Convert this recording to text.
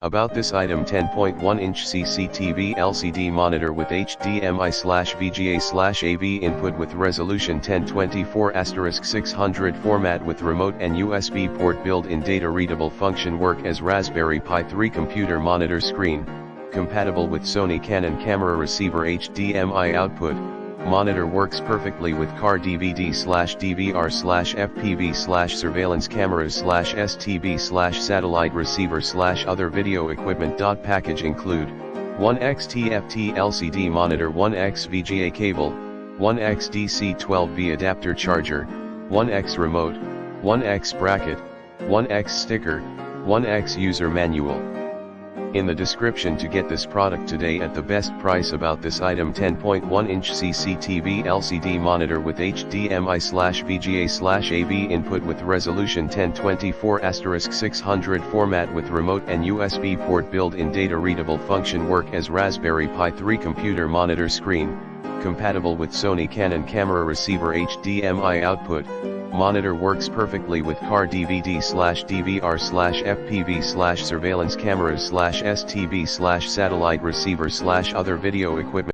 About this item: 10.1-inch CCTV LCD monitor with HDMI/VGA/AV input with resolution 1024*600 format with remote and USB port built-in data readable function work as Raspberry Pi 3 computer monitor screen, compatible with Sony Canon camera receiver HDMI output. Monitor works perfectly with car DVD/DVR/FPV/surveillance cameras/STB/satellite receiver/other video equipment. Package include 1x TFT LCD monitor, 1x VGA cable, 1x DC 12V adapter charger, 1x remote, 1x bracket, 1x sticker, 1x user manual. In the description to get this product today at the best price. About this item: 10.1-inch CCTV LCD monitor with HDMI/VGA/AV input with resolution 1024*600 format with remote and USB port built-in data readable function work as Raspberry Pi 3 computer monitor screen, compatible with Sony Canon camera receiver HDMI output. Monitor works perfectly with car DVD/DVR/FPV/surveillance cameras/STB/satellite receiver/other video equipment.